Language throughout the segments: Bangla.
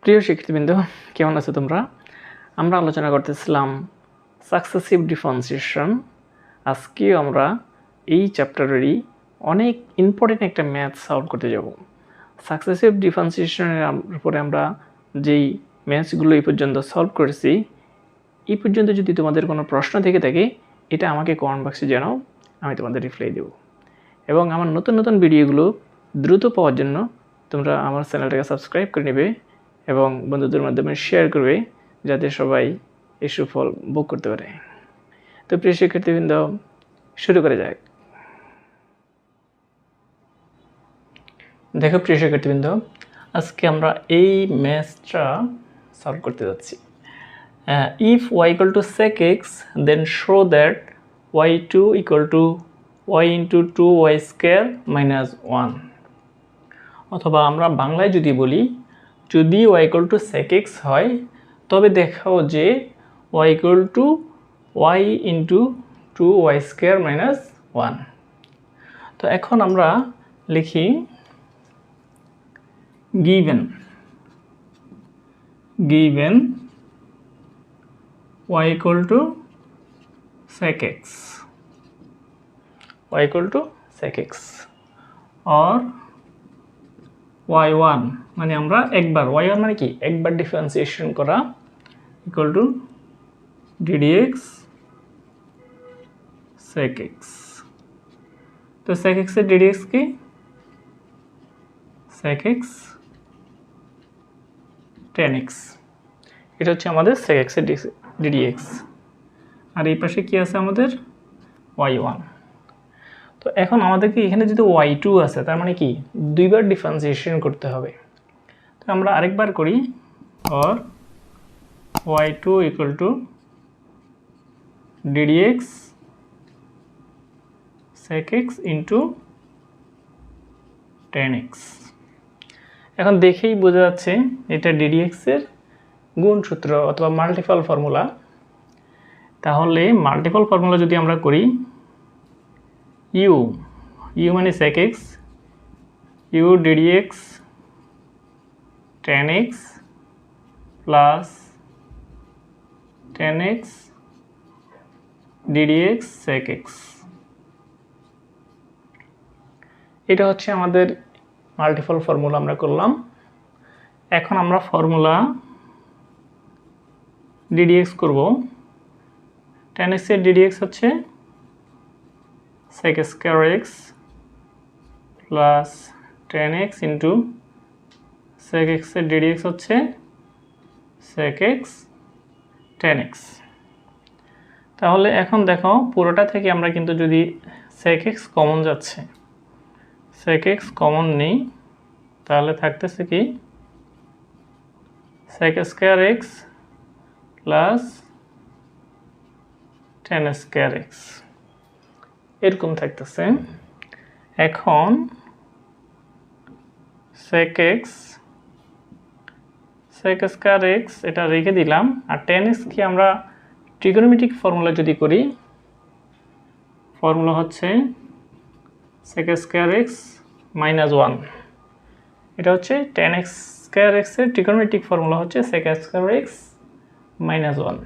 প্রিয় শিক্ষার্থীবৃন্দ, কেমন আছো তোমরা? আমরা আলোচনা করতেছিলাম সাকসেসিভ ডিফারেন্সিয়েশন। আজকেও আমরা এই চ্যাপ্টারেরই অনেক ইম্পর্টেন্ট একটা ম্যাথ সলভ করতে যাব। সাকসেসিভ ডিফারেন্সিয়েশনের উপরে আমরা যেই ম্যাথসগুলো এই পর্যন্ত সলভ করেছি, এই পর্যন্ত যদি তোমাদের কোনো প্রশ্ন থেকে থাকে, এটা আমাকে কমেন্ট বক্সে জানাও, আমি তোমাদের রিপ্লাই দেব। এবং আমার নতুন নতুন ভিডিওগুলো দ্রুত পাওয়ার জন্য তোমরা আমার চ্যানেলটাকে সাবস্ক্রাইব করে নেবে এবং বন্ধুদের মাধ্যমে শেয়ার করবে, যাতে সবাই এই সুফল ভোগ করতে পারে। তো প্রিয় শিক্ষার্থীবৃন্দ, শুরু করা যাক। দেখো প্রিয় শিক্ষার্থীবৃন্দ, আজকে আমরা এই ম্যাথটা সলভ করতে যাচ্ছি। If y equal to secx, then show that y2 equal to y into 2y square minus 1। অথবা আমরা বাংলায় যদি বলি, যদি y equal to secx হয়, তবে দেখাও যে y equal to y into 2y square minus 1। তো এখন আমরা লিখি given y equal to secx or y1 মানে আমরা একবার, y1 মানে কি একবার ডিফারেন্সিয়েশন করা, equal to ddx secx। তো secx এর ddx কি? secx tanx। এটা হচ্ছে আমাদের secx এর ddx। আর এই পাশে কি আছে আমাদের? y1। তো এখন আমাদেরকে এখানে যদি y2 আছে, তার মানে কি দুইবার ডিফারেন্সিয়েশন করতে হবে। তো আমরা আরেকবার করি, or y2 equal to ddx secx into tanx। এখন দেখেই বোঝা যাচ্ছে এটা ddx এর গুণ সূত্র অথবা মাল্টিপল ফর্মুলা। তাহলে মাল্টিপল ফর্মুলা যদি আমরা করি, u মানে secx, u ddx tanx plus tanx ddx secx। এটা হচ্ছে আমাদের মাল্টিপল ফর্মুলা আমরা করলাম। এখন আমরা ফর্মুলা ddx করব। tanx এর ddx হচ্ছে sec square x plus tanx into sec x এর ddx হচ্ছে sec x tanx। তাহলে এখন দেখো পুরোটা থেকে আমরা কিন্তু যদি sec x কমন যাচ্ছে, sec x কমন নেই, তাহলে থাকতেছে কি sec square x plus tan square x এরকম থাকতেছে। এখন sec square x এটা রেখে দিলাম। আর tan x কি আমরা ট্রিগোনোমেট্রিক ফর্মুলা যদি করি, ফর্মুলা হচ্ছে sec square x minus 1। এটা হচ্ছে tan x square x এর ট্রিগোনোমেট্রিক ফর্মুলা হচ্ছে sec square x minus 1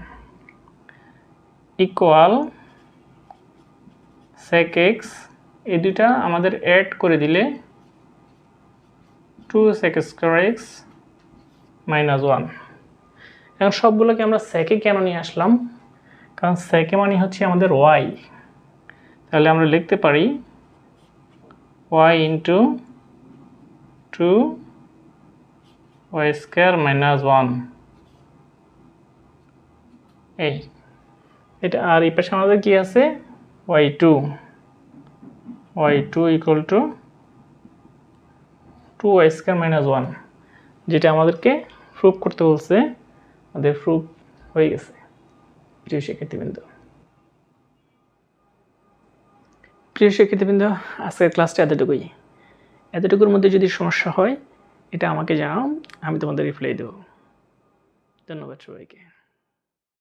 equal sec x, এই দুইটা আমাদের অ্যাড করে দিলে 2 sec square x minus 1। এখন সবগুলোকে আমরা sec কেন নিয়ে আসলাম? কারণ sec মানে হচ্ছে আমাদের y। তাহলে আমরা লিখতে পারি y into 2y square minus 1। এটা আর এই পাশে আমাদের কি আছে? y2 equal to 2y square minus 1, যেটা আমাদেরকে প্রুফ করতে বলছে। আমাদের প্রুফ হয়ে গেছে। প্রিয় শিক্ষার্থীবৃন্দ, আজকের ক্লাসটা এতটুকুর মধ্যে যদি সমস্যা হয়, এটা আমাকে জানাও, আমি তোমাদের রিপ্লাই দেব। ধন্যবাদ সবাইকে।